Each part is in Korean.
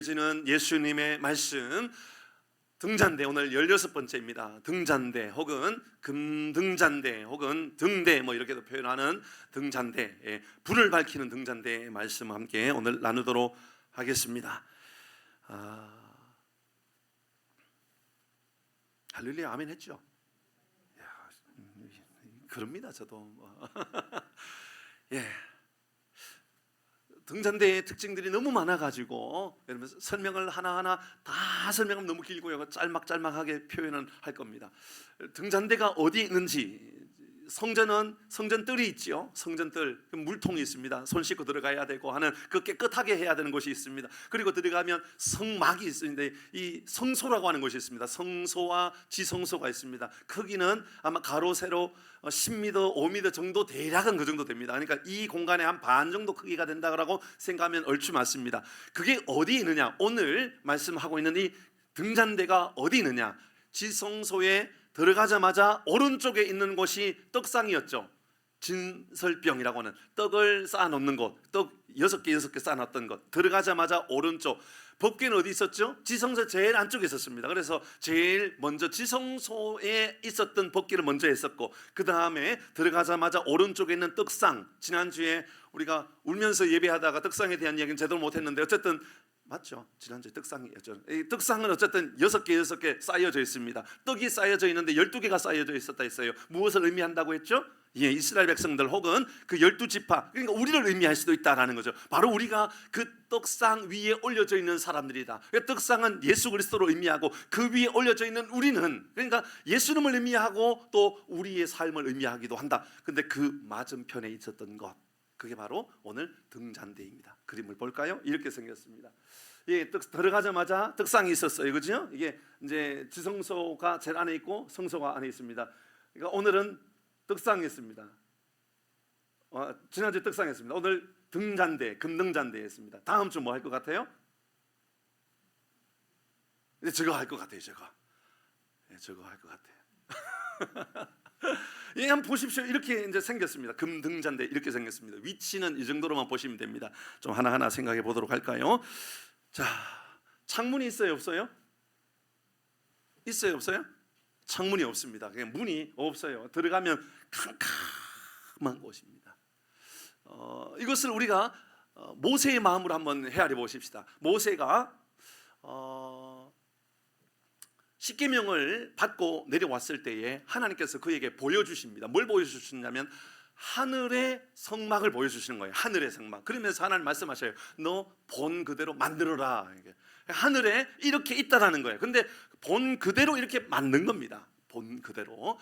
지는 예수님의 말씀 등잔대, 오늘 16번째입니다. 등잔대 혹은 금등잔대 혹은 등대 이렇게도 표현하는 등잔대, 불을 밝히는 등잔대의 말씀 함께 오늘 나누도록 하겠습니다. 할렐루야 아멘 했죠? 그럽니다. 저도 예. 등잔대의 특징들이 너무 많아가지고 여러분 설명을 하나하나 다 설명하면 너무 길고요. 짤막짤막하게 표현을 할 겁니다. 등잔대가 어디 있는지, 성전은 성전뜰이 있죠. 성전뜰, 물통이 있습니다. 손 씻고 들어가야 되고 하는 그 깨끗하게 해야 되는 곳이 있습니다. 그리고 들어가면 성막이 있는데 이 성소라고 하는 곳이 있습니다. 성소와 지성소가 있습니다. 크기는 아마 가로 세로 10m, 5m 정도, 대략은 그 정도 됩니다. 그러니까 이 공간의 한 반 정도 크기가 된다고 생각하면 얼추 맞습니다. 그게 어디 있느냐? 오늘 말씀하고 있는 이 등잔대가 어디 있느냐? 지성소에 들어가자마자 오른쪽에 있는 곳이 떡상이었죠. 진설병이라고 하는 떡을 쌓아놓는 곳, 떡 6개 쌓아놨던 곳. 들어가자마자 오른쪽. 법궤는 어디 있었죠? 지성소 제일 안쪽에 있었습니다. 그래서 제일 먼저 지성소에 있었던 법궤를 먼저 했었고, 그 다음에 들어가자마자 오른쪽에 있는 떡상. 지난주에 우리가 울면서 예배하다가 떡상에 대한 이야기는 제대로 못했는데 어쨌든 맞죠? 지난주에 떡상이었죠. 이 떡상은 어쨌든 6개 쌓여져 있습니다. 떡이 쌓여져 있는데 12개가 쌓여져 있었다 했어요. 무엇을 의미한다고 했죠? 예, 이스라엘 백성들 혹은 그 12지파, 그러니까 우리를 의미할 수도 있다라는 거죠. 바로 우리가 그 떡상 위에 올려져 있는 사람들이다. 떡상은 예수 그리스도를 의미하고 그 위에 올려져 있는 우리는, 그러니까 예수님을 의미하고 또 우리의 삶을 의미하기도 한다. 근데 그 맞은편에 있었던 것, 그게 바로 오늘 등잔대입니다. 그림을 볼까요? 이렇게 생겼습니다. 예, 들어가자마자 떡상이 있었어요, 그죠? 이게 이제 지성소가 제일 안에 있고 성소가 안에 있습니다. 그러니까 오늘은 떡상이었습니다. 지난주 떡상이었습니다. 오늘 등잔대, 금등잔대였습니다. 다음 주 뭐 할 것 같아요? 저거 할 것 같아요. 저거 할 것 같아요. 예, 한번 보십시오. 이렇게 이제 생겼습니다. 금등잔대 이렇게 생겼습니다. 위치는 이 정도로만 보시면 됩니다. 좀 하나하나 생각해 보도록 할까요? 자, 창문이 있어요, 없어요? 있어요, 없어요? 창문이 없습니다. 그냥 문이 없어요. 들어가면 캄캄한 곳입니다. 이것을 우리가 모세의 마음으로 한번 헤아려 보십시다. 모세가 십계명을 받고 내려왔을 때에 하나님께서 그에게 보여주십니다. 뭘 보여주셨냐면 하늘의 성막을 보여주시는 거예요. 하늘의 성막. 그러면서 하나님 말씀하셔요. 너 본 그대로 만들어라. 하늘에 이렇게 있다라는 거예요. 근데 본 그대로 이렇게 만든 겁니다. 본 그대로.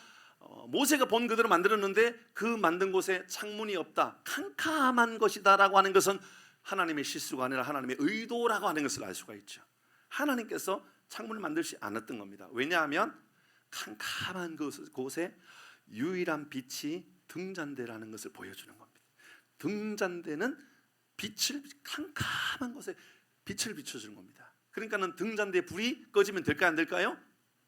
모세가 본 그대로 만들었는데 그 만든 곳에 창문이 없다, 캄캄한 것이다라고 하는 것은 하나님의 실수가 아니라 하나님의 의도라고 하는 것을 알 수가 있죠. 하나님께서 창문을 만들지 않았던 겁니다. 왜냐하면 캄캄한 곳에 유일한 빛이 등잔대라는 것을 보여주는 겁니다. 등잔대는 캄캄한 곳에 빛을 비춰주는 겁니다. 그러니까는 등잔대 불이 꺼지면 될까요, 안 될까요?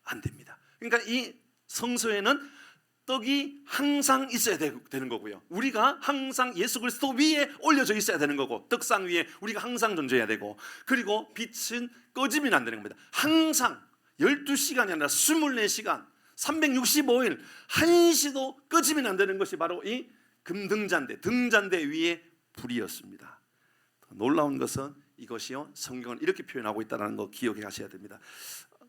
안 됩니다. 그러니까 이 성소에는 떡이 항상 있어야 되는 거고요. 우리가 항상 예수 그리스도 위에 올려져 있어야 되는 거고, 떡상 위에 우리가 항상 존재해야 되고, 그리고 빛은 꺼지면 안 되는 겁니다. 항상 12시간이 아니라 24시간 365일 1시도 꺼지면 안 되는 것이 바로 이 금등잔대, 등잔대 위에 불이었습니다. 놀라운 것은 이것이요, 성경은 이렇게 표현하고 있다는 거 기억해 하셔야 됩니다.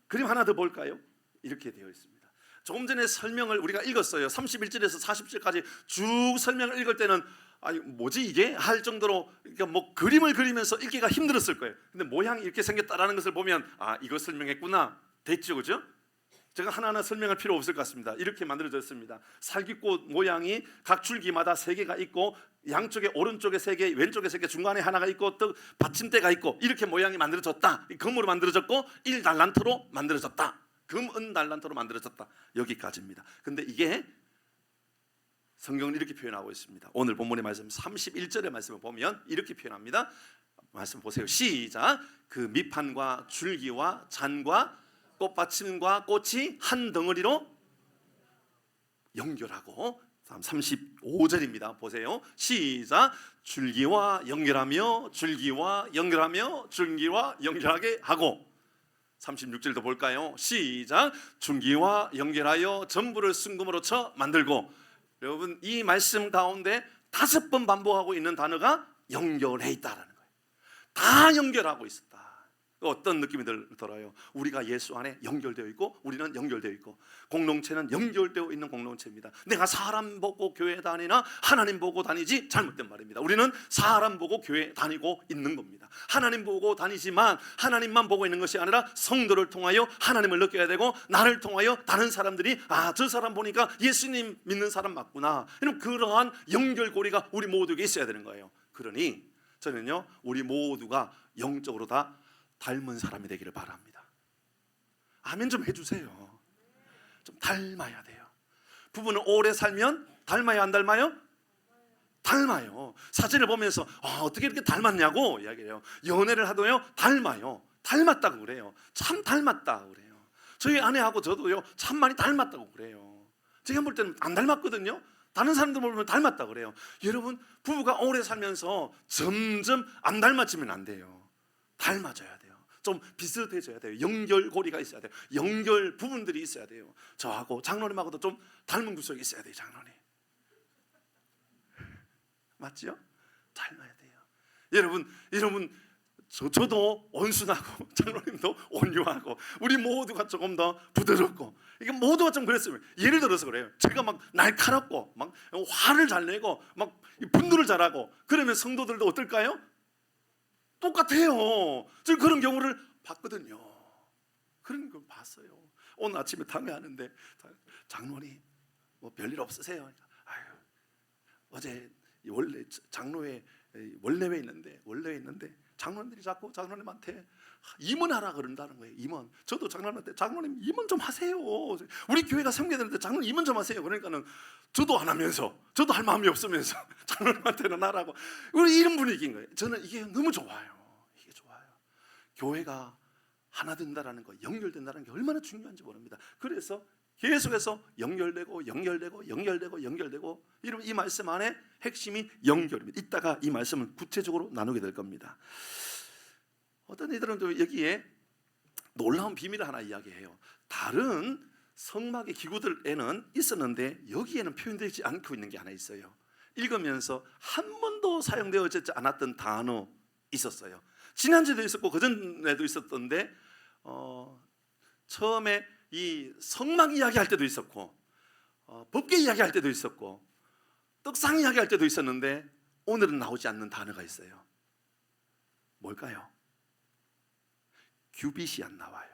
그림 하나 더 볼까요? 이렇게 되어 있습니다. 조금 전에 설명을 우리가 읽었어요. 31절에서 40절까지 쭉 설명을 읽을 때는 아니 뭐지 이게? 할 정도로, 그러니까 뭐 그림을 그리면서 읽기가 힘들었을 거예요. 근데 모양이 이렇게 생겼다라는 것을 보면 아, 이거 설명했구나, 됐죠, 그죠? 제가 하나하나 설명할 필요 없을 것 같습니다. 이렇게 만들어졌습니다. 살깃꽃 모양이 각 줄기마다 3개가 있고, 양쪽에 오른쪽에 3개, 왼쪽에 3개, 중간에 하나가 있고, 또 받침대가 있고, 이렇게 모양이 만들어졌다. 금으로 만들어졌고 1달란트로 만들어졌다. 금, 달란트로 만들어졌다. 여기까지입니다. 근데 이게 성경은 이렇게 표현하고 있습니다. 오늘 본문의 말씀 31절의 말씀을 보면 이렇게 표현합니다. 말씀 보세요. 시작. 그 밑판과 줄기와 잔과 꽃받침과 꽃이 한 덩어리로 연결하고 35절입니다. 보세요. 시작. 줄기와 연결하며 줄기와 연결하며 줄기와 연결하게 하고. 36절도 볼까요? 시작. 줄기와 연결하여 전부를 순금으로 쳐 만들고. 여러분, 이 말씀 가운데 5번 반복하고 있는 단어가 연결해 있다라는 거예요. 다 연결하고 있었다. 어떤 느낌이 들어요? 우리가 예수 안에 연결되어 있고 우리는 연결되어 있고, 공동체는 연결되어 있는 공동체입니다. 내가 사람 보고 교회 다니나 하나님 보고 다니지? 잘못된 말입니다. 우리는 사람 보고 교회 다니고 있는 겁니다. 하나님 보고 다니지만 하나님만 보고 있는 것이 아니라 성도를 통하여 하나님을 느껴야 되고, 나를 통하여 다른 사람들이 저 사람 보니까 예수님 믿는 사람 맞구나. 그러한 연결고리가 우리 모두에게 있어야 되는 거예요. 그러니 저는요, 우리 모두가 영적으로 다 닮은 사람이 되기를 바랍니다. 아멘 좀 해주세요. 좀 닮아야 돼요. 부부는 오래 살면 닮아요, 안 닮아요? 닮아요. 사진을 보면서 어떻게 이렇게 닮았냐고 이야기해요. 연애를 하도요, 닮아요. 닮았다고 그래요. 참 닮았다고 그래요. 저희 아내하고 저도요, 참 많이 닮았다고 그래요. 제가 볼 때는 안 닮았거든요. 다른 사람들 보면 닮았다고 그래요. 여러분, 부부가 오래 살면서 점점 안 닮아지면 안 돼요. 닮아져야 돼요. 좀 비슷해져야 돼요. 연결고리가 있어야 돼요. 연결 부분들이 있어야 돼요. 저하고 장로님하고도 좀 닮은 구석이 있어야 돼요. 장로님 맞죠? 닮아야 돼요. 여러분 저도 온순하고 장로님도 온유하고 우리 모두가 조금 더 부드럽고, 이게 모두가 좀 그랬으면, 예를 들어서 그래요. 제가 막 날카롭고 막 화를 잘 내고 막 분노를 잘하고 그러면 성도들도 어떨까요? 똑같아요. 저 그런 경우를 봤거든요. 그런 걸 봤어요. 오늘 아침에 당회하는데 장로님 뭐 별일 없으세요? 아유, 어제 원래 장로회 원래회 있는데 장로님들이 자꾸 장로님한테 임원하라 그런다는 거예요. 임원. 저도 장로님한테 장로님 임원 좀 하세요. 우리 교회가 섬겨되는데 장로님 임원 좀 하세요. 그러니까는 저도 안 하면서, 저도 할 마음이 없으면서 장로님한테는 하라고. 우리 이런 분위기인 거예요. 저는 이게 너무 좋아요. 이게 좋아요. 교회가 하나 된다라는 거, 연결된다는 게 얼마나 중요한지 모릅니다. 그래서 계속해서 연결되고 이러면 이 말씀 안에 핵심이 연결입니다. 이따가 이 말씀을 구체적으로 나누게 될 겁니다. 어떤 이들은 또 여기에 놀라운 비밀을 하나 이야기해요. 다른 성막의 기구들에는 있었는데 여기에는 표현되지 않고 있는 게 하나 있어요. 읽으면서 한 번도 사용되어지지 않았던 단어 있었어요. 지난주에도 있었고 그전에도 있었던데 처음에 이 성막 이야기할 때도 있었고 법계 이야기할 때도 있었고 떡상 이야기할 때도 있었는데 오늘은 나오지 않는 단어가 있어요. 뭘까요? 규빗이 안 나와요.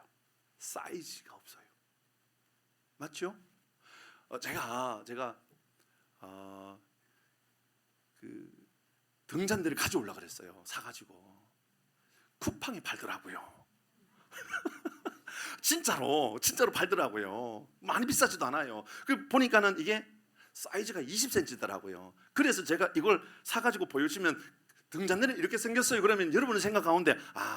사이즈가 없어요. 맞죠? 제가 그 등잔대를 가져오려고 그랬어요. 사가지고 쿠팡에 팔더라고요. 진짜로 팔더라고요. 많이 비싸지도 않아요. 그 보니까는 이게 사이즈가 20cm더라고요. 그래서 제가 이걸 사가지고 보여주면 등잔대는 이렇게 생겼어요. 그러면 여러분의 생각 가운데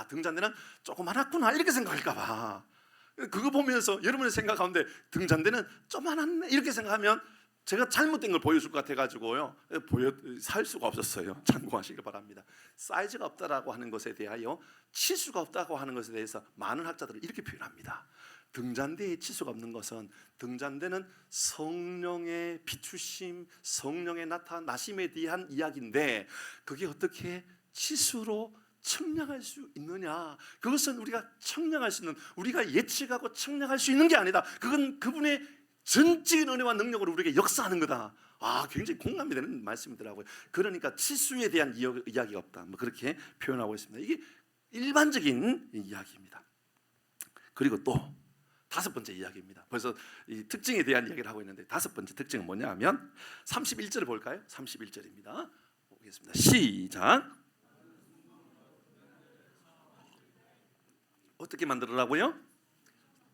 등잔대는 조그만했구나 이렇게 생각할까봐, 그거 보면서 여러분의 생각 가운데 등잔대는 조그만했네 이렇게 생각하면 제가 잘못된 걸 보여줄 것 같아가지고요, 살 수가 없었어요. 참고하시길 바랍니다. 사이즈가 없다라고 하는 것에 대하여 치수가 없다고 하는 것에 대해서 많은 학자들은 이렇게 표현합니다. 등잔대에 치수가 없는 것은 등잔대는 성령의 비추심, 성령의 나타나심에 대한 이야기인데 그게 어떻게 치수로 측량할 수 있느냐? 그것은 우리가 측량할 수 있는, 우리가 예측하고 측량할 수 있는 게 아니다. 그건 그분의 전적인 은혜와 능력으로 우리에게 역사하는 거다. 굉장히 공감이 되는 말씀이더라고요. 그러니까 치수에 대한 이야기가 없다. 뭐 그렇게 표현하고 있습니다. 이게 일반적인 이야기입니다. 그리고 또 5번째 이야기입니다. 벌써 이 특징에 대한 이야기를 하고 있는데 5번째 특징은 뭐냐 하면 31절을 볼까요? 31절입니다. 보겠습니다. 시작. 어떻게 만들으라고요?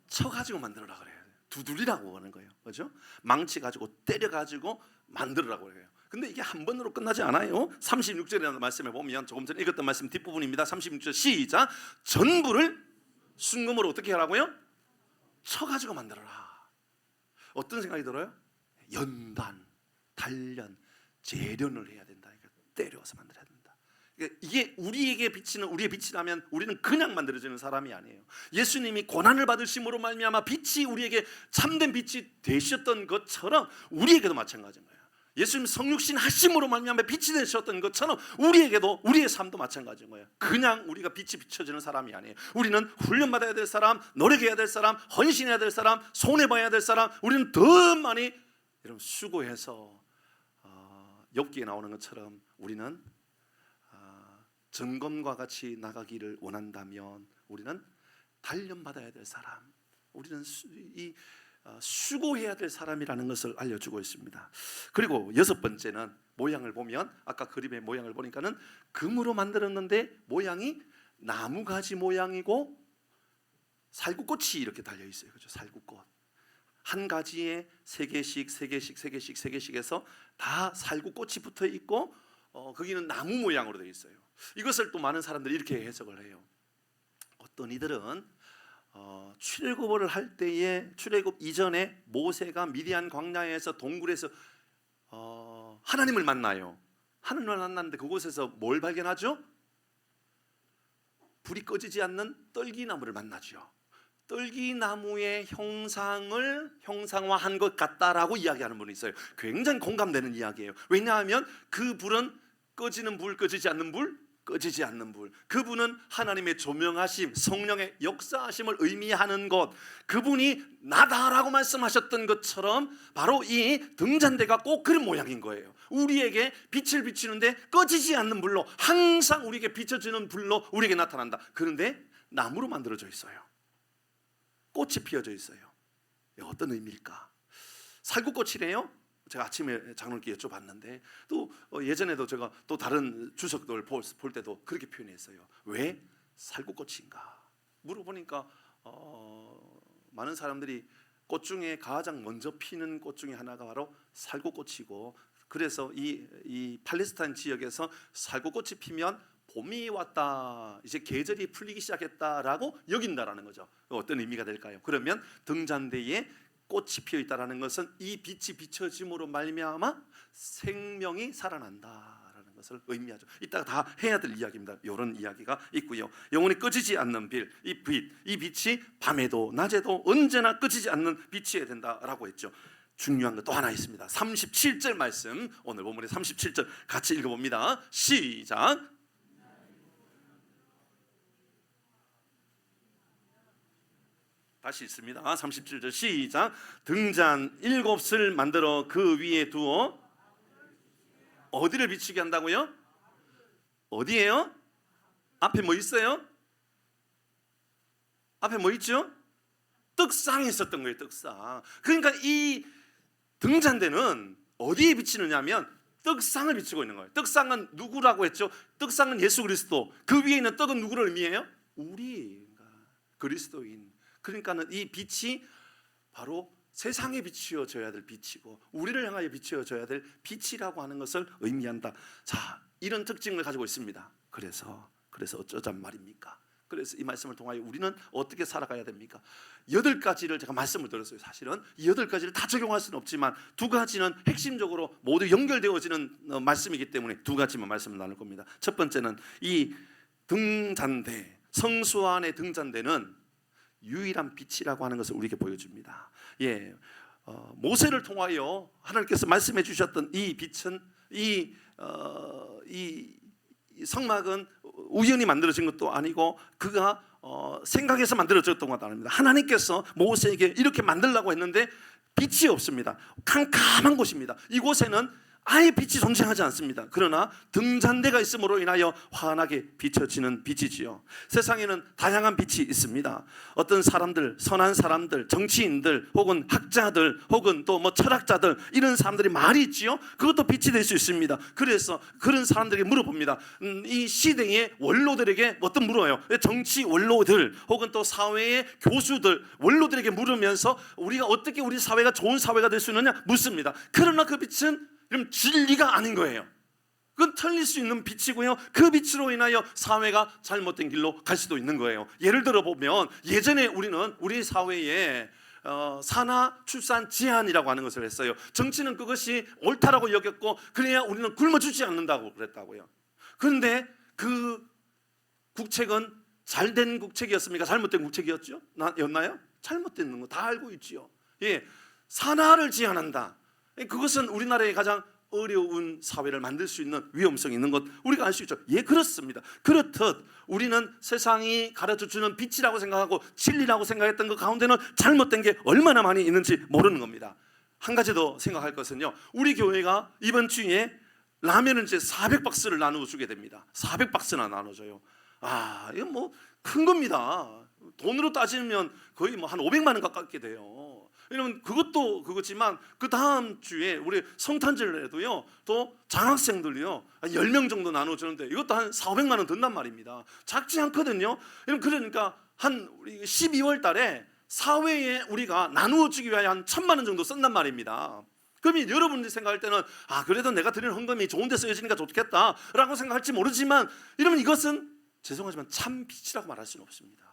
쳐가지고 만들으라 그래요. 두드리라고 하는 거예요. 그렇죠? 망치 가지고 때려 가지고 만들으라고 해요. 근데 이게 한 번으로 끝나지 않아요. 36절이라는 말씀에 보면 조금 전에 읽었던 말씀 뒷부분입니다. 36절 시작. 전부를 순금으로 어떻게 하라고요? 쳐 가지고 만들어라. 어떤 생각이 들어요? 연단, 단련, 재련을 해야 된다. 때려서 만들어야 된다. 이게 우리에게 비치는, 우리의 빛이라면 우리는 그냥 만들어지는 사람이 아니에요. 예수님이 고난을 받으심으로 말미암아 빛이 우리에게 참된 빛이 되셨던 것처럼 우리에게도 마찬가지인 거예요. 예수님 성육신 하심으로 말미암아 빛이 되셨던 것처럼 우리에게도, 우리의 삶도 마찬가지인 거예요. 그냥 우리가 빛이 비춰지는 사람이 아니에요. 우리는 훈련받아야 될 사람, 노력해야 될 사람, 헌신해야 될 사람, 손해봐야 될 사람, 우리는 더 많이 여러분 수고해서 욥기에 나오는 것처럼 우리는 점검과 같이 나가기를 원한다면 우리는 단련받아야 될 사람, 우리는 수고해야 될 사람이라는 것을 알려주고 있습니다. 그리고 여섯 번째는 모양을 보면, 아까 그림의 모양을 보니까는 금으로 만들었는데 모양이 나무가지 모양이고 살구꽃이 이렇게 달려 있어요. 그렇죠? 살구꽃 한 가지에 세 개씩 해서 다 살구꽃이 붙어 있고 거기는 나무 모양으로 되어 있어요. 이것을 또 많은 사람들이 이렇게 해석을 해요. 어떤 이들은 출애굽을 할 때에, 출애굽 이전에 모세가 미디안 광야에서 동굴에서 하나님을 만나요. 하나님을 만났는데 그곳에서 뭘 발견하죠? 불이 꺼지지 않는 떨기나무를 만나죠. 떨기나무의 형상을 형상화한 것 같다라고 이야기하는 분이 있어요. 굉장히 공감되는 이야기예요. 왜냐하면 그 불은 꺼지는 불, 꺼지지 않는 불, 꺼지지 않는 불. 그분은 하나님의 조명하심, 성령의 역사하심을 의미하는 것, 그분이 나다라고 말씀하셨던 것처럼 바로 이 등잔대가 꼭 그런 모양인 거예요. 우리에게 빛을 비추는데 꺼지지 않는 불로, 항상 우리에게 비춰지는 불로 우리에게 나타난다. 그런데 나무로 만들어져 있어요. 꽃이 피어져 있어요. 어떤 의미일까? 살구꽃이래요. 제가 아침에 장로님께 여쭤봤는데 또 예전에도 제가 또 다른 주석들 볼 때도 그렇게 표현했어요. 왜 살구꽃인가 물어보니까 많은 사람들이 꽃 중에 가장 먼저 피는 꽃 중에 하나가 바로 살구꽃이고, 그래서 이 팔레스타인 지역에서 살구꽃이 피면 봄이 왔다, 이제 계절이 풀리기 시작했다라고 여긴다라는 거죠. 어떤 의미가 될까요? 그러면 등잔대에 꽃이 피어 있다라는 것은 이 빛이 비춰짐으로 말미암아 생명이 살아난다라는 것을 의미하죠. 이따가 다 해야 될 이야기입니다. 이런 이야기가 있고요. 영원히 꺼지지 않는 빛, 이 빛이 밤에도 낮에도 언제나 꺼지지 않는 빛이어야 된다라고 했죠. 중요한 거 또 하나 있습니다. 37절 말씀, 오늘 본문의 37절 같이 읽어봅니다. 시작. 다시 있습니다. 37절 시작. 등잔 7을 만들어 그 위에 두어 어디를 비추게 한다고요? 어디예요? 앞에 뭐 있어요? 앞에 뭐 있죠? 떡상이 있었던 거예요. 떡상. 그러니까 이 등잔대는 어디에 비치느냐면 떡상을 비추고 있는 거예요. 떡상은 누구라고 했죠? 떡상은 예수 그리스도. 그 위에 있는 떡은 누구를 의미해요? 우리 그리스도인. 그러니까는 이 빛이 바로 세상에 비추어져야 될 빛이고 우리를 향하여 비추어져야 될 빛이라고 하는 것을 의미한다. 자, 이런 특징을 가지고 있습니다. 그래서 어쩌잔 말입니까? 그래서 이 말씀을 통하여 우리는 어떻게 살아가야 됩니까? 8가지를 제가 말씀을 드렸어요. 사실은 이 8가지를 다 적용할 수는 없지만 2가지는 핵심적으로 모두 연결되어지는 말씀이기 때문에 2가지만 말씀을 나눌 겁니다. 첫 번째는 이 등잔대, 성수 안의 등잔대는 유일한 빛이라고 하는 것을 우리에게 보여줍니다. 예, 모세를 통하여 하나님께서 말씀해 주셨던 이 빛은 이 성막은 우연히 만들어진 것도 아니고 그가 생각해서 만들어졌던 것도 아닙니다. 하나님께서 모세에게 이렇게 만들라고 했는데 빛이 없습니다. 캄캄한 곳입니다. 이곳에는 아예 빛이 존재하지 않습니다. 그러나 등잔대가 있음으로 인하여 환하게 비춰지는 빛이지요. 세상에는 다양한 빛이 있습니다. 어떤 사람들, 선한 사람들, 정치인들, 혹은 학자들, 혹은 또 뭐 철학자들, 이런 사람들이 많이 있지요. 그것도 빛이 될 수 있습니다. 그래서 그런 사람들에게 물어봅니다. 이 시대의 원로들에게 어떤 물어요? 정치 원로들, 혹은 또 사회의 교수들, 원로들에게 물으면서 우리가 어떻게 우리 사회가 좋은 사회가 될 수 있느냐 묻습니다. 그러나 그 빛은 그럼 진리가 아닌 거예요. 그건 틀릴 수 있는 빛이고요. 그 빛으로 인하여 사회가 잘못된 길로 갈 수도 있는 거예요. 예를 들어 보면 예전에 우리는 우리 사회에 산하 출산 제한이라고 하는 것을 했어요. 정치는 그것이 옳다라고 여겼고 그래야 우리는 굶어 죽지 않는다고 그랬다고요. 그런데 그 국책은 잘된 국책이었습니까? 잘못된 국책이었나요? 잘못된 거 다 알고 있지요. 예, 산하를 제한한다. 그것은 우리나라의 가장 어려운 사회를 만들 수 있는 위험성이 있는 것 우리가 알 수 있죠. 예, 그렇습니다. 그렇듯 우리는 세상이 가르쳐주는 빛이라고 생각하고 진리라고 생각했던 그 가운데는 잘못된 게 얼마나 많이 있는지 모르는 겁니다. 한 가지 더 생각할 것은요, 우리 교회가 이번 주에 라면을 이제 400박스를 나누어 주게 됩니다. 400박스나 나눠줘요. 이건 뭐 큰 겁니다. 돈으로 따지면 거의 뭐 한 500만 원 가깝게 돼요. 왜냐면 그것도 그거지만 그 다음 주에 우리 성탄절에도요, 또 장학생들이요 10명 정도 나눠주는데 이것도 한 400만 원 든단 말입니다. 작지 않거든요. 그러니까 한 우리 12월 달에 사회에 우리가 나누어 주기 위해 한 1,000만 원 정도 쓴단 말입니다. 그러면 여러분들이 생각할 때는 그래도 내가 드리는 헌금이 좋은 데 쓰여지니까 좋겠다라고 생각할지 모르지만, 이러면 이것은 죄송하지만 참 빛이라고 말할 수는 없습니다.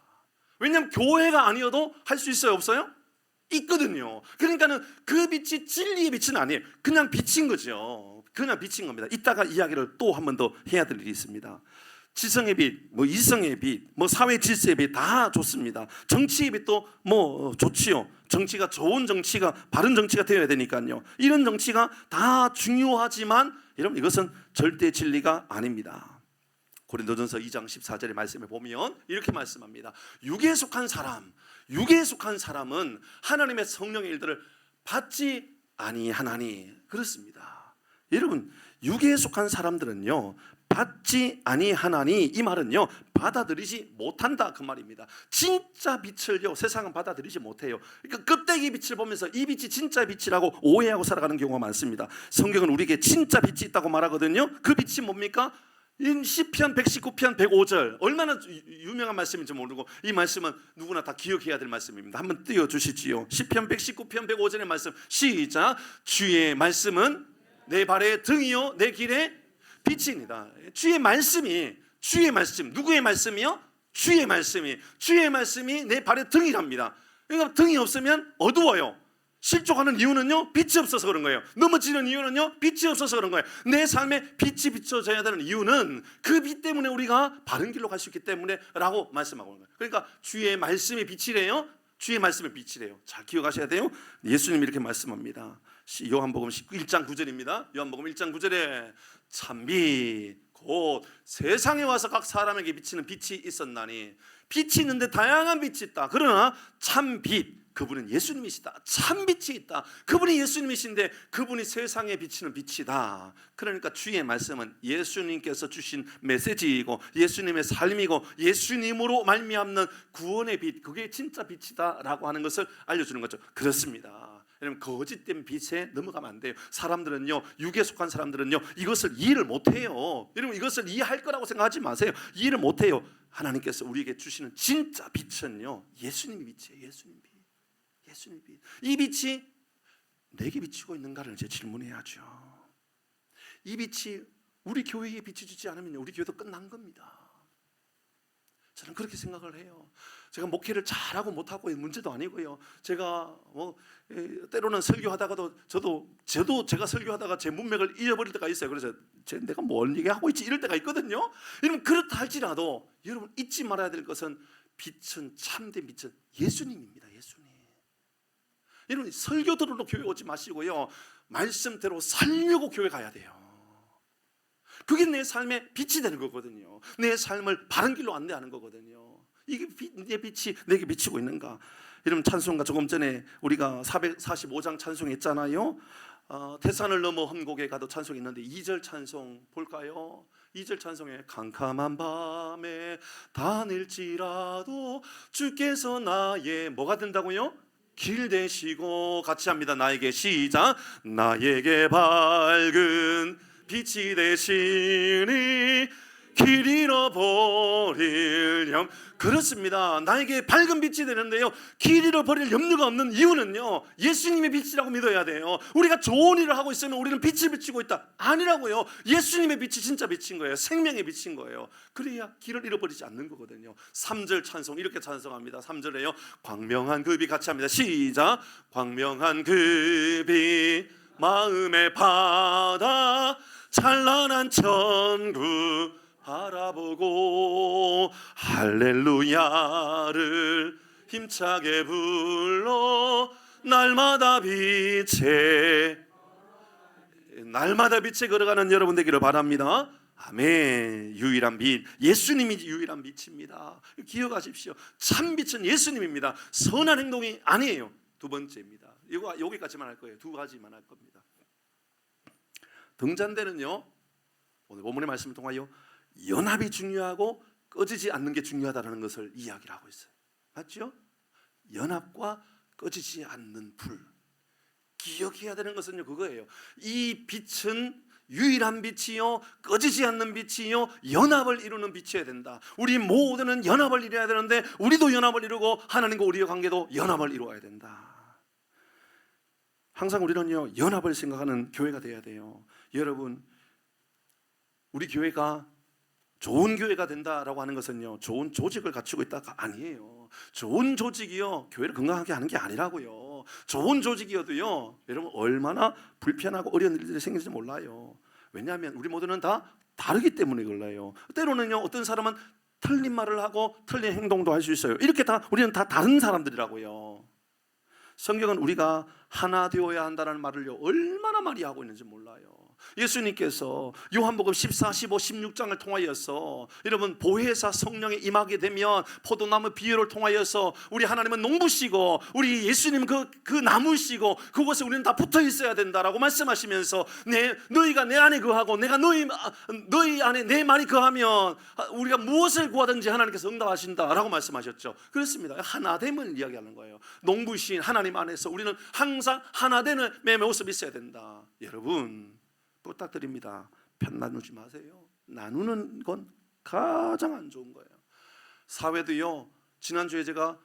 왜냐하면 교회가 아니어도 할 수 있어요, 없어요? 있거든요. 그러니까는 그 빛이 진리의 빛은 아니에요. 그냥 빛인 거죠. 그냥 빛인 겁니다. 이따가 이야기를 또 한 번 더 해야 될 일이 있습니다. 지성의 빛, 뭐 이성의 빛, 뭐 사회 질서의 빛 다 좋습니다. 정치의 빛도 뭐 좋지요. 정치가 좋은 정치가 바른 정치가 되어야 되니까요. 이런 정치가 다 중요하지만 여러분, 이것은 절대 진리가 아닙니다. 고린도전서 2장 14절의 말씀에 보면 이렇게 말씀합니다. 육에 속한 사람은 하나님의 성령의 일들을 받지 아니하나니. 그렇습니다. 여러분, 육에 속한 사람들은요 받지 아니하나니, 이 말은요 받아들이지 못한다 그 말입니다. 진짜 빛을요 세상은 받아들이지 못해요. 그러니까 껍데기 빛을 보면서 이 빛이 진짜 빛이라고 오해하고 살아가는 경우가 많습니다. 성경은 우리에게 진짜 빛이 있다고 말하거든요. 그 빛이 뭡니까? 시편 119편 105절, 얼마나 유명한 말씀인지 모르고 이 말씀은 누구나 다 기억해야 될 말씀입니다. 한번 띄워주시지요. 시편 119편 105절의 말씀, 시작. 주의 말씀은 내 발의 등이요 내 길의 빛입니다. 주의 말씀, 누구의 말씀이요? 주의 말씀이 내 발의 등이랍니다. 그러니까 등이 없으면 어두워요. 실족하는 이유는요 빛이 없어서 그런 거예요. 넘어지는 이유는요 빛이 없어서 그런 거예요. 내 삶에 빛이 비춰져야 되는 이유는 그 빛 때문에 우리가 바른 길로 갈 수 있기 때문에 라고 말씀하고 있는 거예요. 그러니까 주의 말씀이 빛이래요. 주의 말씀이 빛이래요. 잘 기억하셔야 돼요. 예수님이 이렇게 말씀합니다. 요한복음 1장 9절입니다. 요한복음 1장 9절에 참빛 곧 세상에 와서 각 사람에게 비치는 빛이 있었나니. 빛이 있는데 다양한 빛이 있다. 그러나 참빛, 그분은 예수님이시다. 참빛이 있다. 그분이 예수님이신데 그분이 세상에 비치는 빛이다. 그러니까 주의 말씀은 예수님께서 주신 메시지이고 예수님의 삶이고 예수님으로 말미암는 구원의 빛, 그게 진짜 빛이다 라고 하는 것을 알려주는 거죠. 그렇습니다. 여러분, 거짓된 빛에 넘어가면 안 돼요. 사람들은요, 육에 속한 사람들은요 이것을 이해를 못해요. 여러분, 이것을 이해할 거라고 생각하지 마세요. 이해를 못해요. 하나님께서 우리에게 주시는 진짜 빛은요 예수님이 빛이에요. 예수님 빛. 이 빛이 내게 비치고 있는가를 이제 질문해야죠. 이 빛이 우리 교회에 비춰주지 않으면 우리 교회도 끝난 겁니다. 저는 그렇게 생각을 해요. 제가 목회를 잘하고 못하고 문제도 아니고요. 제가 때로는 설교하다가도 저도 제가 설교하다가 제 문맥을 잃어버릴 때가 있어요. 그래서 내가 뭘 얘기하고 있지 이럴 때가 있거든요. 여러분, 그렇다 할지라도 여러분 잊지 말아야 될 것은 빛은, 참된 빛은 예수님입니다. 예수님. 여러분, 설교 들으러 교회 오지 마시고요 말씀대로 살려고 교회 가야 돼요. 그게 내 삶의 빛이 되는 거거든요. 내 삶을 바른 길로 안내하는 거거든요. 이게 내 빛이 내게 비치고 있는가. 여러분, 찬송가 조금 전에 우리가 445장 찬송했잖아요. 태산을 넘어 험곡에 가도 찬송이 있는데 2절 찬송 볼까요? 2절 찬송에 캄캄한 밤에 다닐지라도 주께서 나의 뭐가 된다고요? 길 되시고. 같이 합니다. 나에게 시작. 나에게 밝은 빛이 되시니 길 잃어버릴 염. 그렇습니다. 나에게 밝은 빛이 되는데요, 길 잃어버릴 염려가 없는 이유는요, 예수님의 빛이라고 믿어야 돼요. 우리가 좋은 일을 하고 있으면 우리는 빛을 비치고 있다, 아니라고요. 예수님의 빛이 진짜 빛인 거예요. 생명의 빛인 거예요. 그래야 길을 잃어버리지 않는 거거든요. 3절 찬송 이렇게 찬송합니다. 3절에요 광명한 그 빛 같이 합니다. 시작. 광명한 그 빛 마음의 바다 찬란한 천국 바라보고 할렐루야를 힘차게 불러 날마다 빛에 걸어가는 여러분 되기를 바랍니다. 아멘. 유일한 빛, 예수님이 유일한 빛입니다. 기억하십시오. 참 빛은 예수님입니다. 선한 행동이 아니에요. 두 번째입니다. 이거 여기까지만 할 거예요. 두 가지만 할 겁니다. 등잔대는요, 오늘 본문의 말씀을 통하여 연합이 중요하고 꺼지지 않는 게 중요하다는 것을 이야기를 하고 있어요. 맞죠? 연합과 꺼지지 않는 불. 기억해야 되는 것은요, 그거예요. 이 빛은 유일한 빛이요, 꺼지지 않는 빛이요, 연합을 이루는 빛이어야 된다. 우리 모두는 연합을 이루어야 되는데, 우리도 연합을 이루고 하나님과 우리의 관계도 연합을 이루어야 된다. 항상 우리는요, 연합을 생각하는 교회가 되어야 돼요. 여러분, 우리 교회가 좋은 교회가 된다라고 하는 것은요, 좋은 조직을 갖추고 있다가 아니에요. 좋은 조직이요, 교회를 건강하게 하는 게 아니라고요. 좋은 조직이어도요, 여러분 얼마나 불편하고 어려운 일들이 생길지 몰라요. 왜냐하면 우리 모두는 다 다르기 때문에 그래요. 때로는요, 어떤 사람은 틀린 말을 하고 틀린 행동도 할 수 있어요. 이렇게 우리는 다 다른 사람들이라고요. 성경은 우리가 하나 되어야 한다는 말을요, 얼마나 많이 하고 있는지 몰라요. 예수님께서 요한복음 14, 15, 16장을 통하여서 여러분 보혜사 성령이 임하게 되면 포도나무 비유를 통하여서 우리 하나님은 농부시고 우리 예수님은 그 나무시고 그곳에 우리는 다 붙어 있어야 된다라고 말씀하시면서 너희가 내 안에 거하고 내가 너희 안에 내 말이 거하면 우리가 무엇을 구하든지 하나님께서 응답하신다라고 말씀하셨죠. 그렇습니다. 하나됨을 이야기하는 거예요. 농부신 하나님 안에서 우리는 항상 하나되는 모습이 있어야 된다. 여러분 부탁드립니다. 편 나누지 마세요. 나누는 건 가장 안 좋은 거예요. 사회도요, 지난주에 제가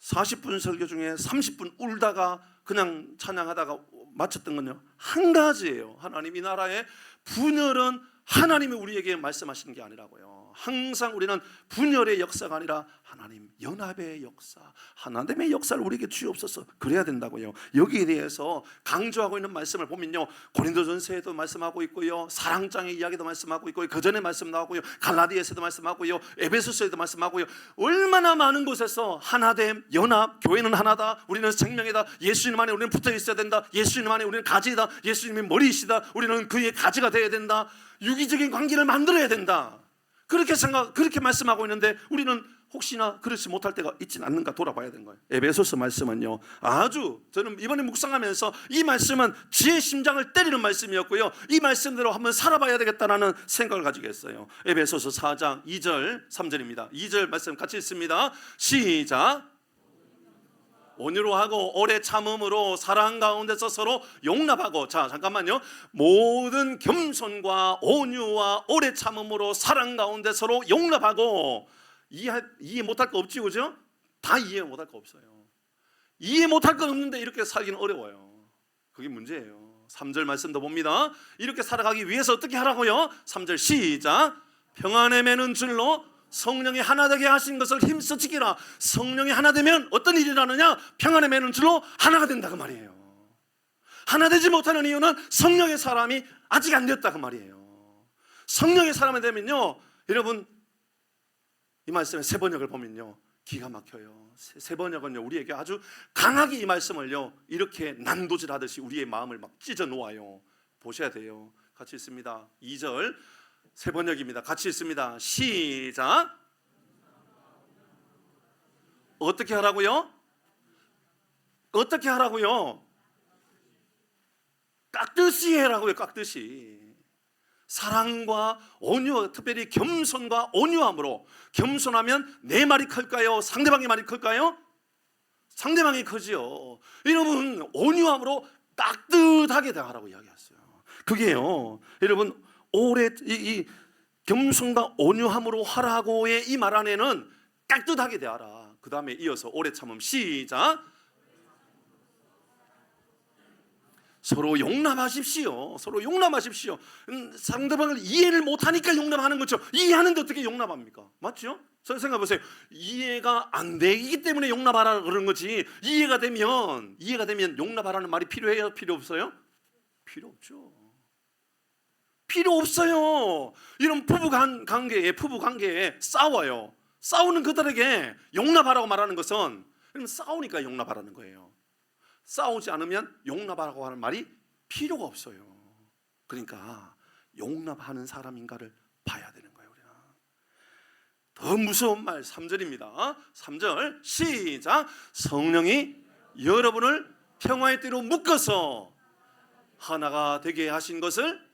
40분 설교 중에 30분 울다가 그냥 찬양하다가 마쳤던 건요, 한 가지예요. 하나님 이 나라의 분열은 하나님이 우리에게 말씀하시는 게 아니라고요. 항상 우리는 분열의 역사가 아니라 하나님 연합의 역사, 하나님의 역사를 우리에게 주옵소서. 그래야 된다고요. 여기에 대해서 강조하고 있는 말씀을 보면요, 고린도전서에도 말씀하고 있고요, 사랑장의 이야기도 말씀하고 있고요, 그 전에 말씀 나오고요, 갈라디아서도 말씀하고요, 에베소서에도 말씀하고요. 얼마나 많은 곳에서 하나됨, 연합, 교회는 하나다, 우리는 생명이다, 예수님 안에 우리는 붙어 있어야 된다, 예수님 안에 우리는 가지다, 예수님이 머리이시다, 우리는 그의 가지가 되어야 된다, 유기적인 관계를 만들어야 된다, 그렇게 말씀하고 있는데 우리는 혹시나 그렇지 못할 때가 있지는 않는가 돌아봐야 되는 거예요. 에베소서 말씀은요, 아주 저는 이번에 묵상하면서 이 말씀은 지의 심장을 때리는 말씀이었고요, 이 말씀대로 한번 살아봐야 되겠다는 생각을 가지게 했어요. 에베소서 4장 2절 3절입니다. 2절 말씀 같이 읽습니다. 시작. 온유로 하고 오래 참음으로 사랑 가운데서 서로 용납하고. 자 잠깐만요. 모든 겸손과 온유와 오래 참음으로 사랑 가운데 서로 용납하고. 이해 못할 거 없지, 그죠? 다 이해 못할 거 없어요. 이해 못할 건 없는데 이렇게 살기는 어려워요. 그게 문제예요. 3절 말씀도 봅니다. 이렇게 살아가기 위해서 어떻게 하라고요? 3절 시작. 평안에 매는 줄로 성령이 하나 되게 하신 것을 힘써 지키라. 성령이 하나 되면 어떤 일이 일어나느냐? 평안에 매는 줄로 하나가 된다 그 말이에요. 하나 되지 못하는 이유는 성령의 사람이 아직 안 되었다 그 말이에요. 성령의 사람이 되면요, 여러분 이 말씀의 세 번역을 보면요, 기가 막혀요. 세 번역은요, 우리에게 아주 강하게 이 말씀을요, 이렇게 난도질하듯이 우리의 마음을 막 찢어 놓아요. 보셔야 돼요. 같이 있습니다. 2절 세 번역입니다. 같이 있습니다. 시작. 어떻게 하라고요? 어떻게 하라고요? 깍듯이 해라고요. 깍듯이. 사랑과 온유, 특별히 겸손과 온유함으로. 겸손하면 내 말이 클까요? 상대방의 말이 클까요? 상대방이 크지요. 여러분 온유함으로 따뜻하게 대하라고 이야기했어요. 그게요, 여러분 오래 이 겸손과 온유함으로 하라고의 이 말 안에는 깍듯하게 대하라. 그 다음에 이어서 오래 참음. 시작. 서로 용납하십시오. 서로 용납하십시오. 상대방을 이해를 못하니까 용납하는 거죠. 이해하는데 어떻게 용납합니까? 맞죠? 생각해 보세요. 이해가 안 되기 때문에 용납하라 그러는 거지. 이해가 되면 용납하라는 말이 필요해요? 필요 없어요? 필요 없죠. 필요 없어요. 이런 부부 관계에 싸워요. 싸우는 그들에게 용납하라고 말하는 것은 그러면 싸우니까 용납하라는 거예요. 싸우지 않으면 용납하라고 하는 말이 필요가 없어요. 그러니까 용납하는 사람인가를 봐야 되는 거예요. 우리가 더 무서운 말 3절입니다. 3절 시작. 성령이 여러분을 평화의 띠로 묶어서 하나가 되게 하신 것을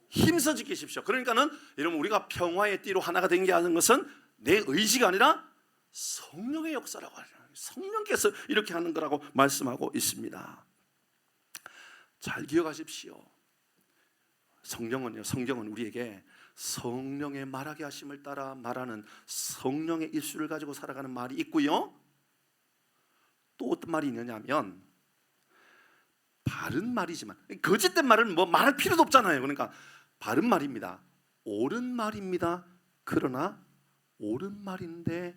힘써 지키십시오. 그러니까는 여러분 우리가 평화의 띠로 하나가 된 게 하는 것은 내 의지가 아니라 성령의 역사라고 하죠. 성령께서 이렇게 하는 거라고 말씀하고 있습니다. 잘 기억하십시오. 성경은 우리에게 성령의 말하게 하심을 따라 말하는 성령의 입술을 가지고 살아가는 말이 있고요. 또 어떤 말이 있느냐면 바른 말이지만 거짓된 말은 뭐 말할 필요도 없잖아요. 그러니까 바른 말입니다. 옳은 말입니다. 그러나 옳은 말인데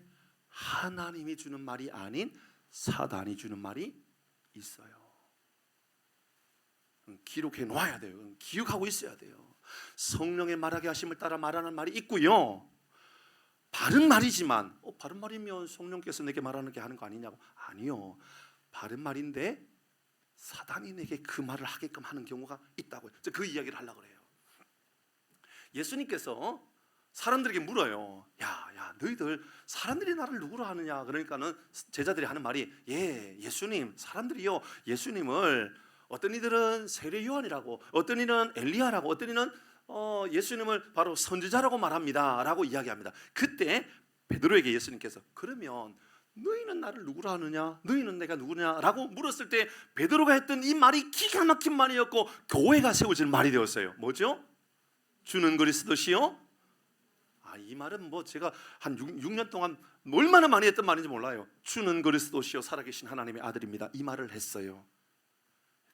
하나님이 주는 말이 아닌 사단이 주는 말이 있어요. 기록해 놓아야 돼요. 기억하고 있어야 돼요. 성령의 말하게 하심을 따라 말하는 말이 있고요. 바른 말이지만 바른 말이면 성령께서 내게 말하는 게 하는 거 아니냐고. 아니요. 바른 말인데 사단이 내게 그 말을 하게끔 하는 경우가 있다고요. 그 이야기를 하려고 그래요. 예수님께서 사람들에게 물어요. 야, 너희들 사람들이 나를 누구로 하느냐? 그러니까는 제자들이 하는 말이 예수님, 사람들이요 예수님을 어떤 이들은 세례 요한이라고, 어떤 이는 엘리야라고, 어떤 이는 예수님을 바로 선지자라고 말합니다라고 이야기합니다. 그때 베드로에게 예수님께서 그러면 너희는 나를 누구로 하느냐? 너희는 내가 누구냐라고 물었을 때 베드로가 했던 이 말이 기가 막힌 말이었고 교회가 세워질 말이 되었어요. 뭐죠? 주는 그리스도시요? 이 말은 뭐 제가 한 6년 동안 얼마나 많이 했던 말인지 몰라요. 주는 그리스도시요 살아계신 하나님의 아들입니다. 이 말을 했어요.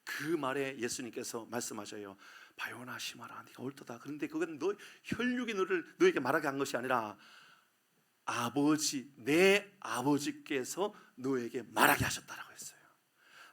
그 말에 예수님께서 말씀하셔요. 바요나 시마라 네가 옳도다. 그런데 그건 너 혈육이 너에게 말하게 한 것이 아니라 내 아버지께서 너에게 말하게 하셨다라고 했어요.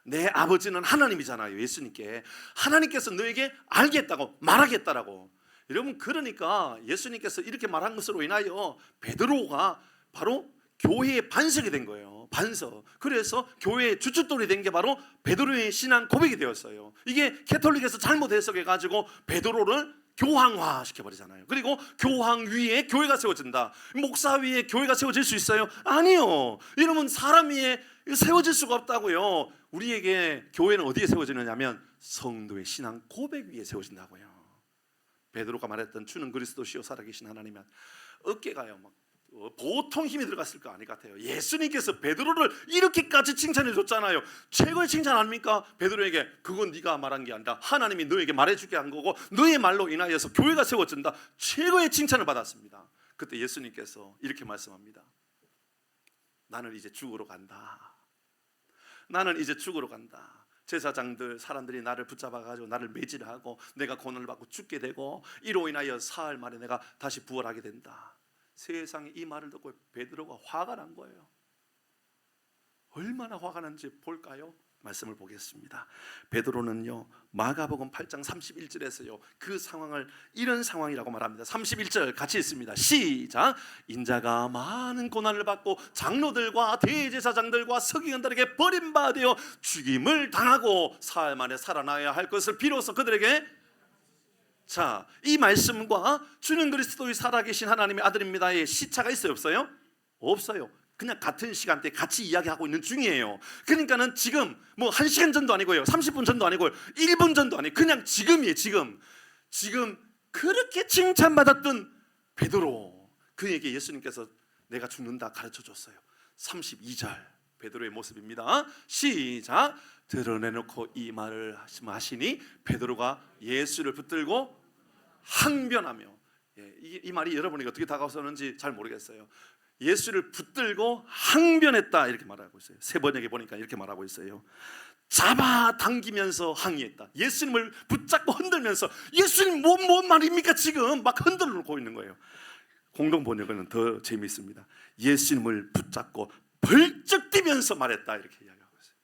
내 아버지는 하나님이잖아요. 예수님께 하나님께서 너에게 알겠다고 말하겠다라고. 여러분 그러니까 예수님께서 이렇게 말한 것으로 인하여 베드로가 바로 교회의 반석이 된 거예요. 반석. 그래서 교회의 주춧돌이 된 게 바로 베드로의 신앙 고백이 되었어요. 이게 캐톨릭에서 잘못 해석해가지고 베드로를 교황화 시켜버리잖아요. 그리고 교황 위에 교회가 세워진다. 목사 위에 교회가 세워질 수 있어요? 아니요. 여러분 사람 위에 세워질 수가 없다고요. 우리에게 교회는 어디에 세워지느냐면 성도의 신앙 고백 위에 세워진다고요. 베드로가 말했던 주는 그리스도시요 살아계신 하나님은 어깨가요 막 보통 힘이 들어갔을 거 아니 같아요. 예수님께서 베드로를 이렇게까지 칭찬해 줬잖아요. 최고의 칭찬 아닙니까? 베드로에게 그건 네가 말한 게 아니라 하나님이 너에게 말해주게 한 거고 너의 말로 인하여서 교회가 세워진다. 최고의 칭찬을 받았습니다. 그때 예수님께서 이렇게 말씀합니다. 나는 이제 죽으러 간다. 나는 이제 죽으러 간다. 제사장들 사람들이 나를 붙잡아가지고 나를 매질하고 내가 고난을 받고 죽게 되고 이로 인하여 사흘 만에 내가 다시 부활하게 된다. 세상에 이 말을 듣고 베드로가 화가 난 거예요. 얼마나 화가 난지 볼까요? 말씀을 보겠습니다. 베드로는요 마가복음 8장 31절에서요 그 상황을 이런 상황이라고 말합니다. 31절 같이 읽습니다. 시작. 인자가 많은 고난을 받고 장로들과 대제사장들과 서기관들에게 버림받아 죽임을 당하고 사흘 만에 살아나야 할 것을 비로소 그들에게 자, 이 말씀과 주는 그리스도의 살아계신 하나님의 아들입니다의 시차가 있어요 없어요? 없어요. 그냥 같은 시간대에 같이 이야기하고 있는 중이에요. 그러니까는 지금 뭐 1시간 전도 아니고요 30분 전도 아니고요 1분 전도 아니고 그냥 지금이에요. 지금 그렇게 칭찬받았던 베드로, 그에게 예수님께서 내가 죽는다 가르쳐 줬어요. 32절 베드로의 모습입니다. 시작. 드러내놓고 이 말을 하시니 베드로가 예수를 붙들고 항변하며 이 말이 여러분에게 어떻게 다가서는지 잘 모르겠어요. 예수를 붙들고 항변했다 이렇게 말하고 있어요. 세 번역에 보니까 이렇게 말하고 있어요. 잡아당기면서 항의했다. 예수님을 붙잡고 흔들면서 예수님 뭔 말입니까 지금 막 흔들고 있는 거예요. 공동 번역은 더 재미있습니다. 예수님을 붙잡고 벌쩍 뛰면서 말했다 이렇게 이야기하고 있어요.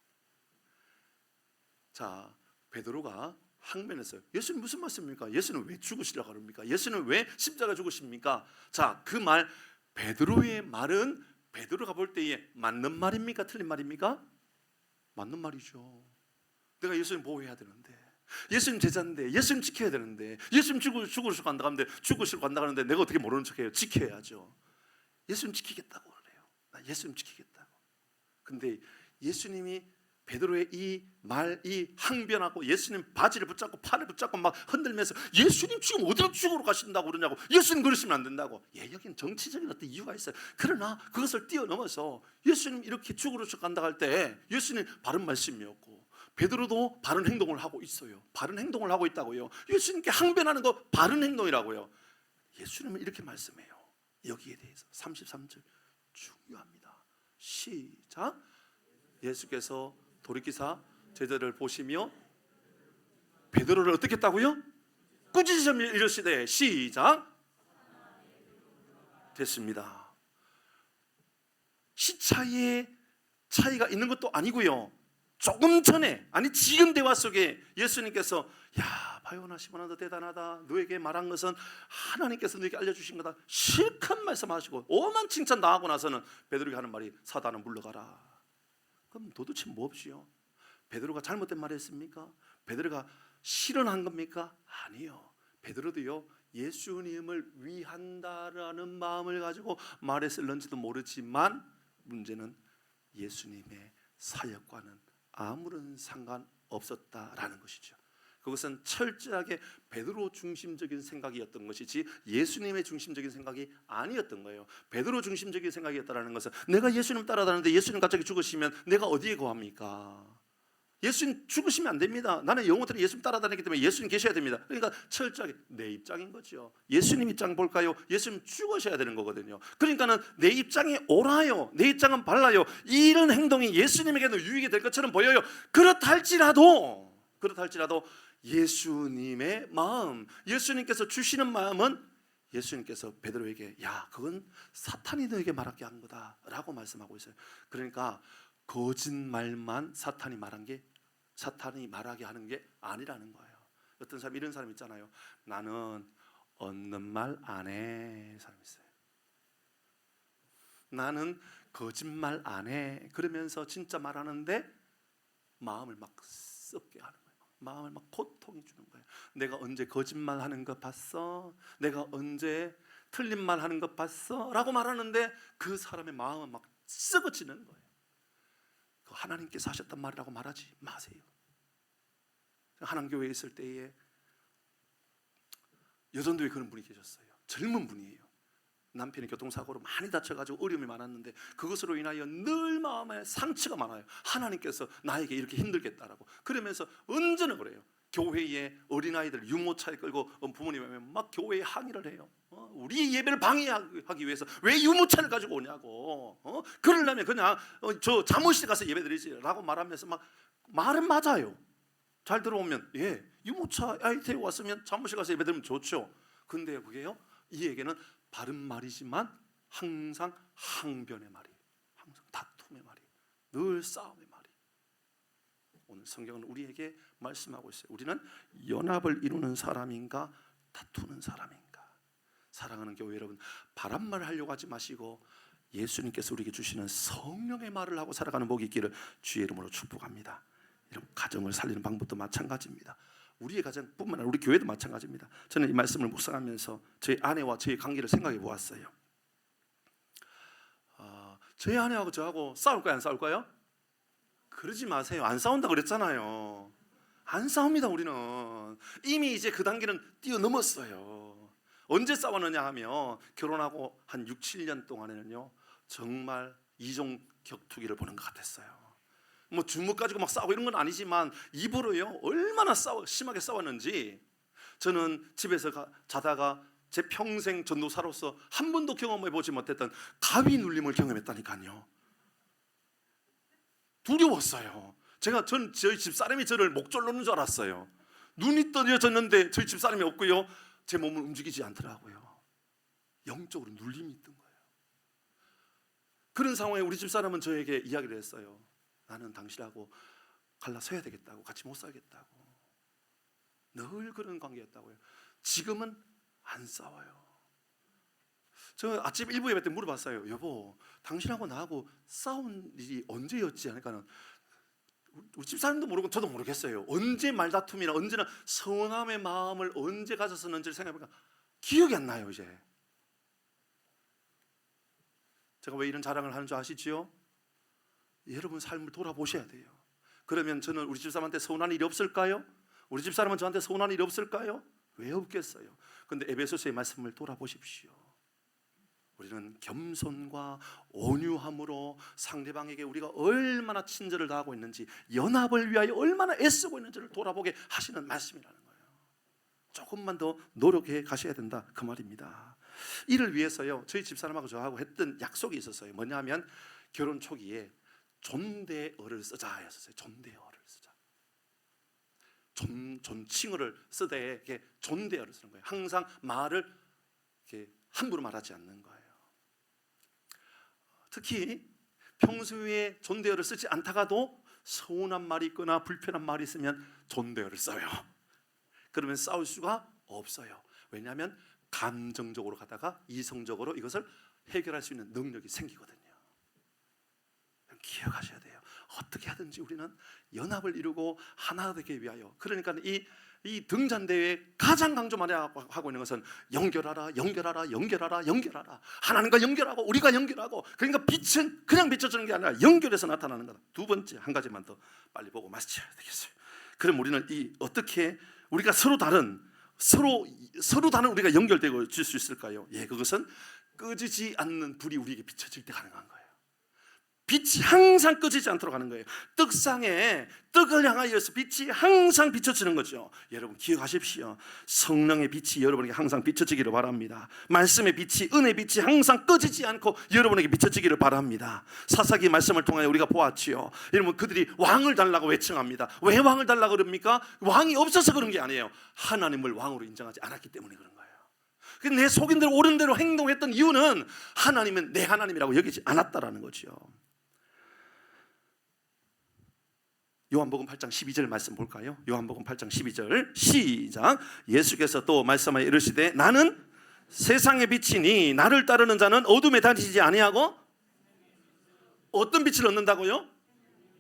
자, 베드로가 항변했어요. 예수님 무슨 말씀입니까? 예수는 왜 죽으시려고 합니까? 예수는 왜 십자가 죽으십니까? 자, 그 말 베드로의 말은 베드로가 볼 때에 맞는 말입니까? 틀린 말입니까? 맞는 말이죠. 내가 예수님 보호해야 되는데, 예수님 제자인데, 예수님 지켜야 되는데, 예수님 죽으시러 간다 하는데, 죽으시러 간다 하는데 내가 어떻게 모르는 척해요? 지켜야죠. 예수님 지키겠다고 그래요. 나 예수님 지키겠다고. 근데 예수님이 베드로의 이 항변하고 예수님 바지를 붙잡고 팔을 붙잡고 막 흔들면서 예수님 지금 어디로 죽으러 가신다고 그러냐고, 예수님 그러시면 안 된다고. 여기는 정치적인 어떤 이유가 있어요. 그러나 그것을 뛰어넘어서 예수님 이렇게 죽으러 간다 할 때 예수님 바른 말씀이었고 베드로도 바른 행동을 하고 있어요. 바른 행동을 하고 있다고요. 예수님께 항변하는 거 바른 행동이라고요. 예수님은 이렇게 말씀해요. 여기에 대해서 33절 중요합니다. 시작. 예수께서 돌이키사 제자를 보시며 베드로를 어떻게 했다고요? 꾸짖으시며 이르시되 시작. 됐습니다. 시차에 차이가 있는 것도 아니고요. 조금 전에, 아니 지금 대화 속에 예수님께서 야 바요나 시몬아 너 대단하다, 너에게 말한 것은 하나님께서 너에게 알려주신 거다 실컷 말씀하시고 오만 칭찬 다 하고 나서는 베드로가 하는 말이 사단은 물러가라. 그럼 도대체 몹시요? 베드로가 잘못된 말을 했습니까? 베드로가 실언한 겁니까? 아니요. 베드로도요 예수님을 위한다라는 마음을 가지고 말했을런지도 모르지만 문제는 예수님의 사역과는 아무런 상관없었다라는 것이죠. 그것은 철저하게 베드로 중심적인 생각이었던 것이지 예수님의 중심적인 생각이 아니었던 거예요. 베드로 중심적인 생각이었다는 것은 내가 예수님 따라다니는데 예수님 갑자기 죽으시면 내가 어디에 거합니까? 예수님 죽으시면 안 됩니다. 나는 영원토록 예수님 따라다니기 때문에 예수님 계셔야 됩니다. 그러니까 철저하게 내 입장인 거죠. 예수님 입장 볼까요? 예수님 죽으셔야 되는 거거든요. 그러니까는 내 입장이 옳아요, 내 입장은 발라요, 이런 행동이 예수님에게도 유익이 될 것처럼 보여요. 그렇다 할지라도 예수님의 마음, 예수님께서 주시는 마음은 예수님께서 베드로에게 야 그건 사탄이 너에게 말하게 한 거다라고 말씀하고 있어요. 그러니까 거짓말만 사탄이 말하게 하는 게 아니라는 거예요. 어떤 사람 이런 사람 있잖아요. 나는 없는 말 안 해 사람 있어요. 나는 거짓말 안 해 그러면서 진짜 말하는데 마음을 막 썩게 하는 거예요. 마음을 막 고통이 주는 거예요. 내가 언제 거짓말 하는 거 봤어? 내가 언제 틀린 말 하는 거 봤어? 라고 말하는데 그 사람의 마음은 막 썩어지는 거예요. 하나님께서 하셨단 말이라고 말하지 마세요. 하남교회에 있을 때에 여전도에 그런 분이 계셨어요. 젊은 분이에요. 남편이 교통사고로 많이 다쳐가지고 어려움이 많았는데 그것으로 인하여 늘 마음에 상처가 많아요. 하나님께서 나에게 이렇게 힘들겠다라고 그러면서 언제나 그래요. 교회에 어린아이들 유모차에 끌고 부모님이 막 교회에 항의를 해요. 우리 예배를 방해하기 위해서 왜 유모차를 가지고 오냐고. 그러려면 그냥 저 사무실에 가서 예배 드리지라고 말하면서 막 말은 맞아요. 잘 들어오면 유모차 태우고 왔으면 사무실 가서 예배 드리면 좋죠. 근데 그게요 이에게는 바른 말이지만 항상 항변의 말이, 항상 다툼의 말이, 늘 싸움의 말이. 오늘 성경은 우리에게 말씀하고 있어요. 우리는 연합을 이루는 사람인가 다투는 사람인가. 사랑하는 교회 여러분, 바람말 하려고 하지 마시고 예수님께서 우리에게 주시는 성령의 말을 하고 살아가는 복이 있기를 주의 이름으로 축복합니다. 이런 가정을 살리는 방법도 마찬가지입니다. 우리의 가정뿐만 아니라 우리 교회도 마찬가지입니다. 저는 이 말씀을 묵상하면서 저희 아내와 저희 관계를 생각해 보았어요. 저희 아내하고 저하고 싸울까요? 안 싸울까요? 그러지 마세요. 안 싸운다 그랬잖아요. 안 싸웁니다. 우리는 이미 이제 그 단계는 뛰어넘었어요. 언제 싸웠느냐 하면 결혼하고 한 6, 7년 동안에는요 정말 이종 격투기를 보는 것 같았어요. 뭐 주먹 가지고 막 싸우고 이런 건 아니지만 입으로요 얼마나 심하게 싸웠는지. 저는 집에서 자다가 제 평생 전도사로서 한 번도 경험해 보지 못했던 가위 눌림을 경험했다니까요. 두려웠어요. 저희 집사람이 저를 목졸 놓는 줄 알았어요. 눈이 떠져졌는데 저희 집사람이 없고요, 제 몸을 움직이지 않더라고요. 영적으로 눌림이 있던 거예요. 그런 상황에 우리 집사람은 저에게 이야기를 했어요. 나는 당신하고 갈라서야 되겠다고, 같이 못 살겠다고. 늘 그런 관계였다고요. 지금은 안 싸워요. 저 아침 일부 예배 때 물어봤어요. 여보, 당신하고 나하고 싸운 일이 언제였지? 하니까는 우리 집사람도 모르고 저도 모르겠어요. 언제 말다툼이나 언제나 서운함의 마음을 언제 가졌었는지를 생각해보니까 기억이 안 나요. 이제 제가 왜 이런 자랑을 하는 줄 아시지요? 여러분 삶을 돌아보셔야 돼요. 그러면 저는 우리 집사람한테 서운한 일이 없을까요? 우리 집사람은 저한테 서운한 일이 없을까요? 왜 없겠어요? 그런데 에베소서의 말씀을 돌아보십시오. 우리는 겸손과 온유함으로 상대방에게 우리가 얼마나 친절을 다하고 있는지, 연합을 위하여 얼마나 애쓰고 있는지를 돌아보게 하시는 말씀이라는 거예요. 조금만 더 노력해 가셔야 된다, 그 말입니다. 이를 위해서요, 저희 집사람하고 저하고 했던 약속이 있었어요. 뭐냐 하면 결혼 초기에 존대어를 쓰자 했었어요. 존대어를 쓰자. 존칭어를 쓰되 존대어를 쓰는 거예요. 항상 말을 이렇게 함부로 말하지 않는 거예요. 특히 평소에 존대어를 쓰지 않다가도 서운한 말이 있거나 불편한 말이 있으면 존대어를 써요. 그러면 싸울 수가 없어요. 왜냐하면 감정적으로 가다가 이성적으로 이것을 해결할 수 있는 능력이 생기거든요. 기억하셔야 돼요. 어떻게 하든지 우리는 연합을 이루고 하나 되기 위하여. 그러니까 이 등잔대에 가장 강조 많이 하고 있는 것은 연결하라, 연결하라, 연결하라, 연결하라. 하나님과 연결하고 우리가 연결하고. 그러니까 빛은 그냥 비춰주는 게 아니라 연결해서 나타나는 거다. 두 번째, 한 가지만 더 빨리 보고 마쳐야 되겠어요. 그럼 우리는 어떻게 우리가 서로 다른 우리가 연결되고 줄 수 있을까요? 그것은 꺼지지 않는 불이 우리에게 비춰질 때 가능한 거예요. 빛이 항상 꺼지지 않도록 하는 거예요. 떡상에 떡을 향하여서 빛이 항상 비춰지는 거죠. 여러분 기억하십시오. 성령의 빛이 여러분에게 항상 비춰지기를 바랍니다. 말씀의 빛이, 은혜의 빛이 항상 꺼지지 않고 여러분에게 비춰지기를 바랍니다. 사사기 말씀을 통하여 우리가 보았지요. 여러분 그들이 왕을 달라고 외청합니다. 왜 왕을 달라고 그럽니까? 왕이 없어서 그런 게 아니에요. 하나님을 왕으로 인정하지 않았기 때문에 그런 거예요. 내 속인 대로 옳은 대로 행동했던 이유는 하나님은 내 하나님이라고 여기지 않았다라는 거죠. 요한복음 8장 12절 말씀 볼까요? 요한복음 8장 12절 시작. 예수께서 또 말씀하여 이르시되 나는 세상의 빛이니 나를 따르는 자는 어둠에 다니지 아니하고 어떤 빛을 얻는다고요?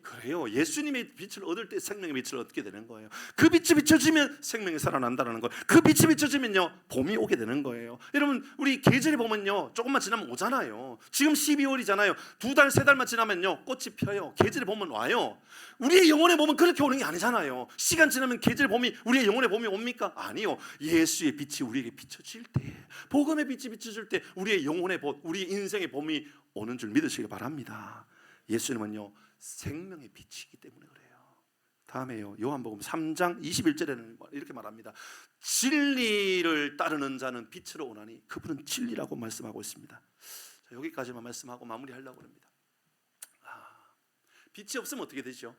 그래요. 예수님의 빛을 얻을 때 생명의 빛을 얻게 되는 거예요. 그 빛이 비춰지면 생명이 살아난다는 거예요. 그 빛이 비춰지면요 봄이 오게 되는 거예요. 여러분 우리 계절이 보면요 조금만 지나면 오잖아요. 지금 12월이잖아요. 2달 3달만 지나면요 꽃이 펴요. 계절이 보면 와요. 우리의 영혼의 봄은 그렇게 오는 게 아니잖아요. 시간 지나면 계절 봄이 우리의 영혼의 봄이 옵니까? 아니요. 예수의 빛이 우리에게 비춰질 때, 복음의 빛이 비춰질 때 우리의 영혼의 봄, 우리 인생의 봄이 오는 줄 믿으시기 바랍니다. 예수님은요 생명의 빛이기 때문에 그래요. 다음에요 요한복음 3장 21절에는 이렇게 말합니다. 진리를 따르는 자는 빛으로 오나니 그분은 진리라고 말씀하고 있습니다. 자, 여기까지만 말씀하고 마무리하려고 합니다. 빛이 없으면 어떻게 되죠?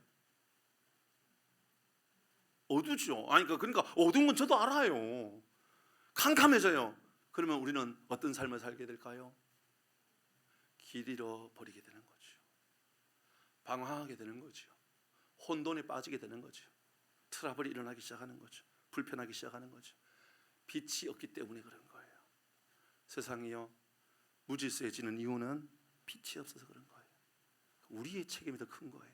어두죠. 그러니까 어두운 건 저도 알아요. 캄캄해져요. 그러면 우리는 어떤 삶을 살게 될까요? 길 잃어버리게 되는 거죠. 방황하게 되는 거죠. 혼돈에 빠지게 되는 거죠. 트러블이 일어나기 시작하는 거죠. 불편하기 시작하는 거죠. 빛이 없기 때문에 그런 거예요. 세상이요 무질서해지는 이유는 빛이 없어서 그런 거예요. 우리의 책임이 더 큰 거예요.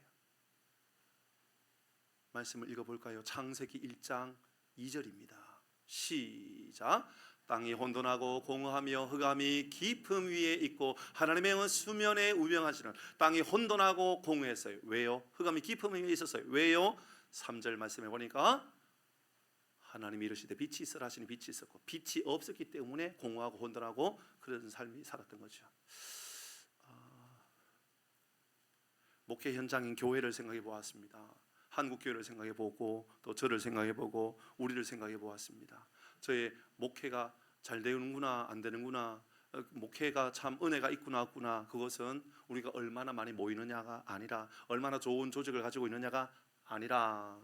말씀을 읽어볼까요? 창세기 1장 2절입니다. 시작. 땅이 혼돈하고 공허하며 흑암이 깊음 위에 있고 하나님의 영은 수면에 우명하시는. 땅이 혼돈하고 공허했어요. 왜요? 흑암이 깊음 위에 있었어요. 왜요? 3절 말씀해 보니까 하나님이 이르시되 빛이 있으라 하시니 빛이 있었고 빛이 없었기 때문에 공허하고 혼돈하고 그런 삶이 살았던 거죠. 목회 현장인 교회를 생각해 보았습니다. 한국 교회를 생각해 보고 또 저를 생각해 보고 우리를 생각해 보았습니다. 저의 목회가 잘 되는구나 안 되는구나, 목회가 참 은혜가 있구나 없구나, 그것은 우리가 얼마나 많이 모이느냐가 아니라, 얼마나 좋은 조직을 가지고 있느냐가 아니라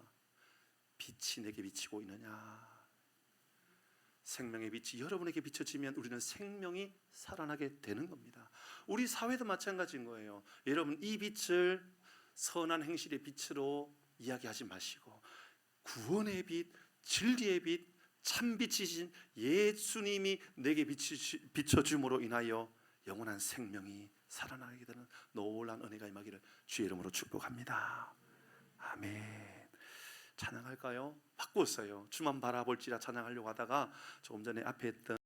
빛이 내게 비치고 있느냐. 생명의 빛이 여러분에게 비춰지면 우리는 생명이 살아나게 되는 겁니다. 우리 사회도 마찬가지인 거예요. 여러분, 이 빛을 선한 행실의 빛으로 이야기하지 마시고 구원의 빛, 진리의 빛, 참빛이신 예수님이 내게 비춰줌으로 인하여 영원한 생명이 살아나게 되는 놀라운 은혜가 임하기를 주의 이름으로 축복합니다. 아멘. 찬양할까요? 바꿨어요. 주만 바라볼지라 찬양하려고 하다가 조금 전에 앞에 했던